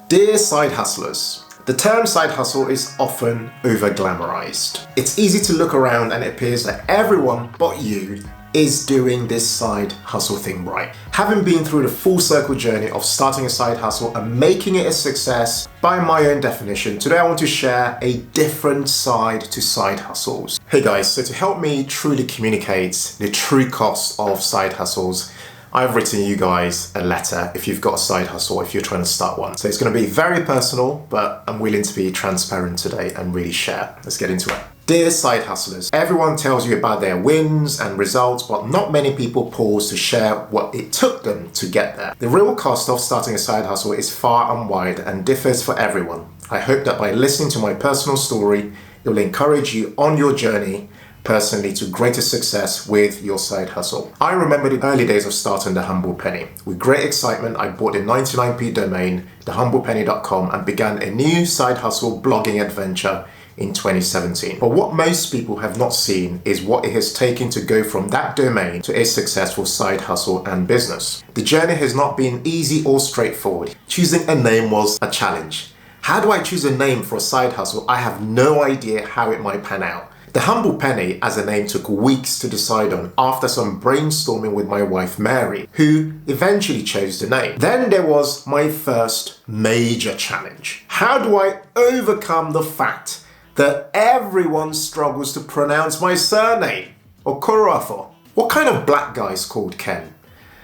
Dear side hustlers, the term side hustle is often over-glamorized. It's easy to look around and it appears that everyone but you is doing this side hustle thing right. Having been through the full circle journey of starting a side hustle and making it a success by my own definition, today I want to share a different side to side hustles. Hey guys, so to help me truly communicate the true cost of side hustles, I've written you guys a letter if you've got a side hustle, if you're trying to start one. So it's going to be very personal, but I'm willing to be transparent today and really share. Let's get into it. Dear side hustlers, everyone tells you about their wins and results, but not many people pause to share what it took them to get there. The real cost of starting a side hustle is far and wide and differs for everyone. I hope that by listening to my personal story, it will encourage you on your journey personally to greater success with your side hustle. I remember the early days of starting The Humble Penny. With great excitement, I bought the 99p domain, thehumblepenny.com, and began a new side hustle blogging adventure in 2017. But what most people have not seen is what it has taken to go from that domain to a successful side hustle and business. The journey has not been easy or straightforward. Choosing a name was a challenge. How do I choose a name for a side hustle? I have no idea how it might pan out. The Humble Penny as a name took weeks to decide on after some brainstorming with my wife Mary, who eventually chose the name. Then there was my first major challenge. How do I overcome the fact that everyone struggles to pronounce my surname, or Okorafor? What kind of black guy is called Ken?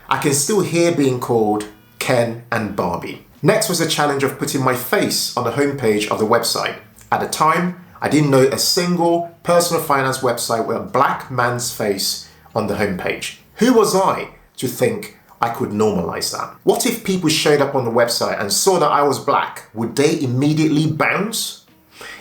I can still hear being called Ken and Barbie. Next was the challenge of putting my face on the homepage of the website. At the time, I didn't know a single personal finance website with a black man's face on the homepage. Who was I to think I could normalize that? What if people showed up on the website and saw that I was black? Would they immediately bounce?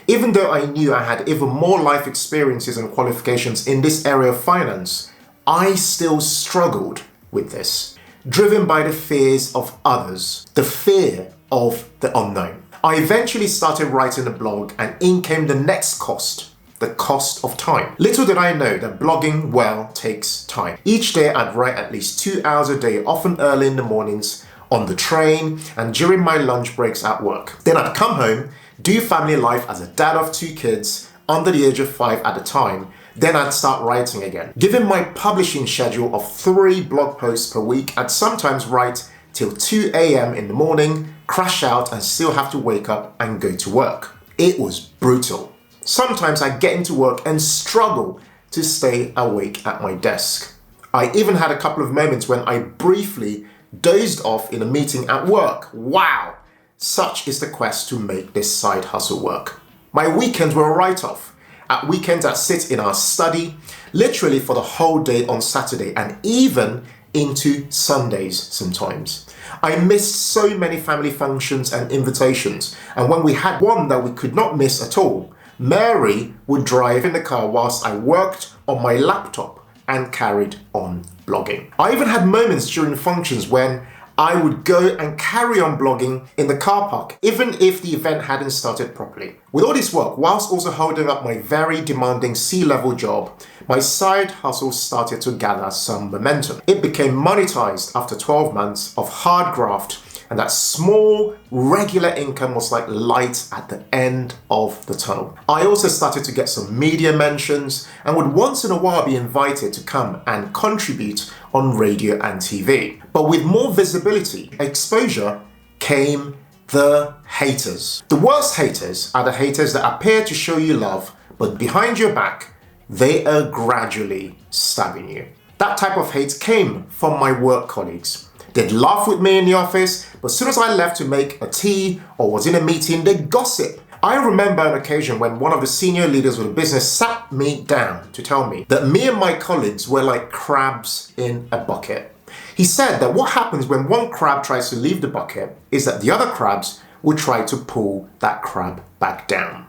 Even though I knew I had even more life experiences and qualifications in this area of finance, I still struggled with this, driven by the fears of others, the fear of the unknown. I eventually started writing a blog, and in came the next cost, the cost of time. Little did I know that blogging, well, takes time. Each day I'd write at least 2 hours a day, often early in the mornings, on the train, and during my lunch breaks at work. Then I'd come home, do family life as a dad of 2 kids, under the age of 5 at the time. Then I'd start writing again. Given my publishing schedule of 3 blog posts per week, I'd sometimes write till 2 a.m. in the morning, crash out and still have to wake up and go to work. It was brutal. Sometimes I get into work and struggle to stay awake at my desk. I even had a couple of moments when I briefly dozed off in a meeting at work. Wow! Such is the quest to make this side hustle work. My weekends were a write-off. At weekends I'd sit in our study, literally for the whole day on Saturday and even into Sundays sometimes. I missed so many family functions and invitations, and when we had one that we could not miss at all, Mary would drive in the car whilst I worked on my laptop and carried on blogging. I even had moments during functions when I would go and carry on blogging in the car park, even if the event hadn't started properly. With all this work, whilst also holding up my very demanding C-level job, my side hustle started to gather some momentum. It became monetized after 12 months of hard graft, and that small, regular income was like light at the end of the tunnel. I also started to get some media mentions and would once in a while be invited to come and contribute on radio and TV. But with more visibility, exposure, came the haters. The worst haters are the haters that appear to show you love, but behind your back, they are gradually stabbing you. That type of hate came from my work colleagues. They'd laugh with me in the office, but as soon as I left to make a tea or was in a meeting, they'd gossip. I remember an occasion when one of the senior leaders of the business sat me down to tell me that me and my colleagues were like crabs in a bucket. He said that what happens when one crab tries to leave the bucket is that the other crabs will try to pull that crab back down.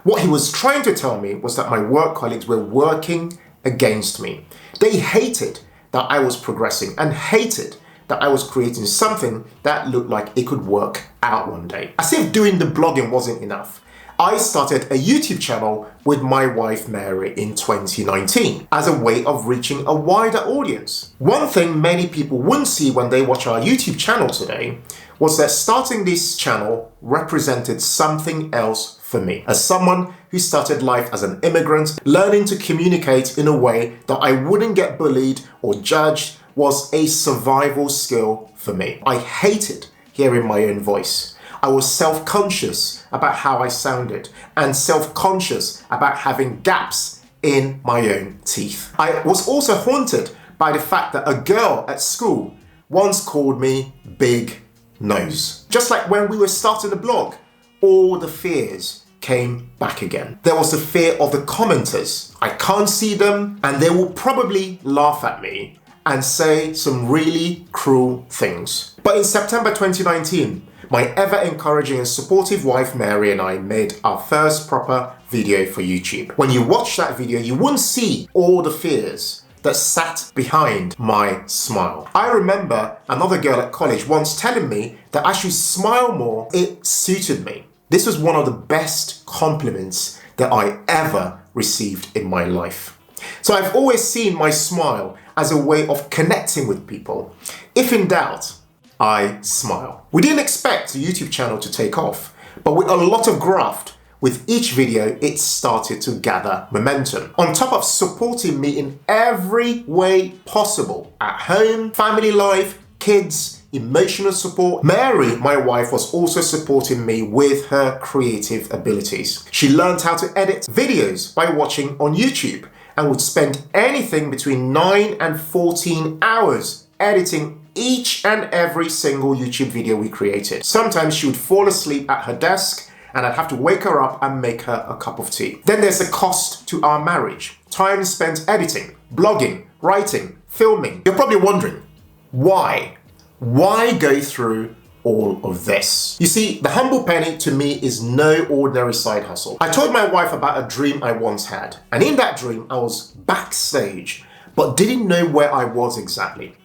What he was trying to tell me was that my work colleagues were working against me. They hated that I was progressing and hated that I was creating something that looked like it could work out one day. As if doing the blogging wasn't enough, I started a YouTube channel with my wife Mary in 2019 as a way of reaching a wider audience. One thing many people wouldn't see when they watch our YouTube channel today was that starting this channel represented something else for me. As someone who started life as an immigrant, learning to communicate in a way that I wouldn't get bullied or judged was a survival skill for me. I hated hearing my own voice. I was self-conscious about how I sounded and self-conscious about having gaps in my own teeth. I was also haunted by the fact that a girl at school once called me Big Nose. Just like when we were starting the blog, all the fears came back again. There was the fear of the commenters. I can't see them and they will probably laugh at me and say some really cruel things. But in September 2019, my ever-encouraging and supportive wife Mary and I made our first proper video for YouTube. When you watch that video, you wouldn't see all the fears that sat behind my smile. I remember another girl at college once telling me that I should smile more. It suited me. This was one of the best compliments that I ever received in my life. So I've always seen my smile as a way of connecting with people. If in doubt, I smile. We didn't expect the YouTube channel to take off, but with a lot of graft, with each video, it started to gather momentum. On top of supporting me in every way possible, at home, family life, kids, emotional support, Mary, my wife, was also supporting me with her creative abilities. She learned how to edit videos by watching on YouTube and would spend anything between 9 and 14 hours editing each and every single YouTube video we created. Sometimes she would fall asleep at her desk and I'd have to wake her up and make her a cup of tea. Then there's the cost to our marriage. Time spent editing, blogging, writing, filming. You're probably wondering, why? Why go through all of this? You see, the humble penny to me is no ordinary side hustle. I told my wife about a dream I once had, and in that dream I was backstage, but didn't know where I was exactly.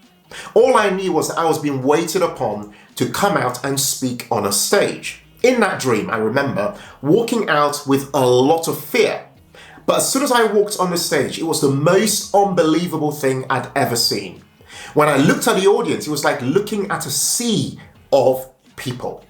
All I knew was that I was being waited upon to come out and speak on a stage. In that dream, I remember walking out with a lot of fear. But as soon as I walked on the stage, it was the most unbelievable thing I'd ever seen. When I looked at the audience, it was like looking at a sea of people.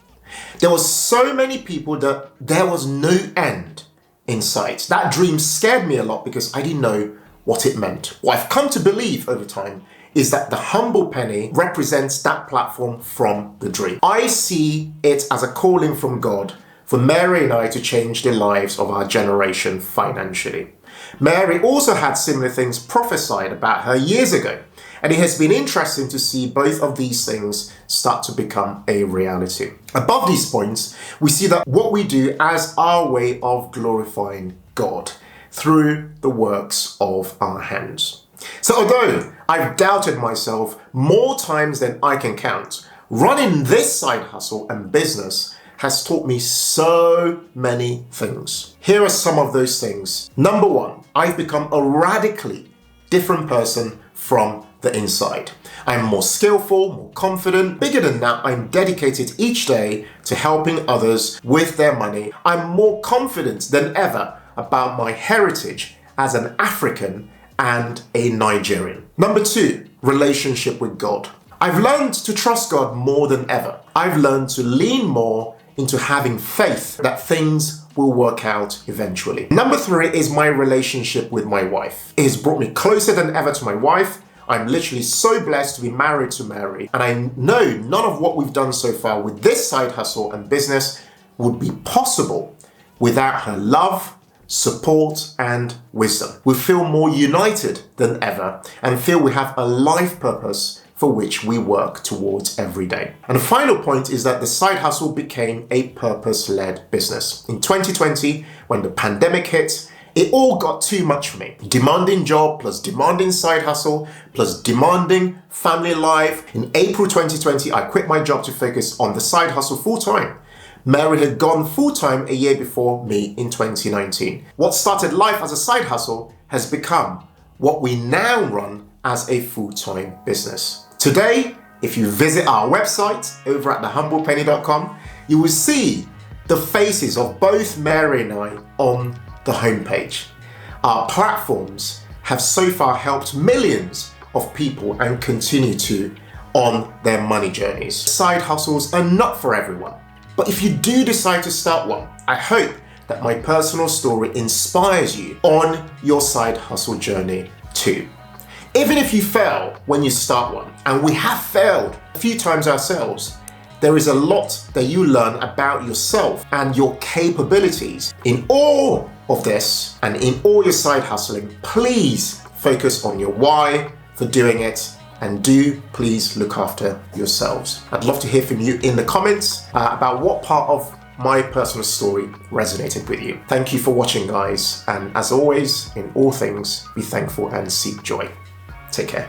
There were so many people that there was no end in sight. That dream scared me a lot because I didn't know what it meant. What I've come to believe over time is that the humble penny represents that platform from the dream. I see it as a calling from God for Mary and I to change the lives of our generation financially. Mary also had similar things prophesied about her years ago, and it has been interesting to see both of these things start to become a reality. Above these points, we see that what we do as our way of glorifying God through the works of our hands. So although I've doubted myself more times than I can count, running this side hustle and business has taught me so many things. Here are some of those things. Number one, I've become a radically different person from the inside. I'm more skillful, more confident. Bigger than that, I'm dedicated each day to helping others with their money. I'm more confident than ever about my heritage as an African and a Nigerian. Number two, relationship with God. I've learned to trust God more than ever. I've learned to lean more into having faith that things will work out eventually. Number three is my relationship with my wife. It has brought me closer than ever to my wife. I'm literally so blessed to be married to Mary, and I know none of what we've done so far with this side hustle and business would be possible without her love, support and wisdom. We feel more united than ever and feel we have a life purpose for which we work towards every day. And the final point is that the side hustle became a purpose-led business. In 2020, when the pandemic hit, it all got too much for me. Demanding job plus demanding side hustle plus demanding family life. In April 2020, I quit my job to focus on the side hustle full-time. Mary had gone full-time a year before me in 2019. What started life as a side hustle has become what we now run as a full-time business. Today, if you visit our website over at thehumblepenny.com, you will see the faces of both Mary and I on the homepage. Our platforms have so far helped millions of people and continue to on their money journeys. Side hustles are not for everyone, but if you do decide to start one, I hope that my personal story inspires you on your side hustle journey too. Even if you fail when you start one, and we have failed a few times ourselves, there is a lot that you learn about yourself and your capabilities in all of this and in all your side hustling. Please focus on your why for doing it, and do please look after yourselves. I'd love to hear from you in the comments about what part of my personal story resonated with you. Thank you for watching, guys, and as always, in all things, be thankful and seek joy. Take care.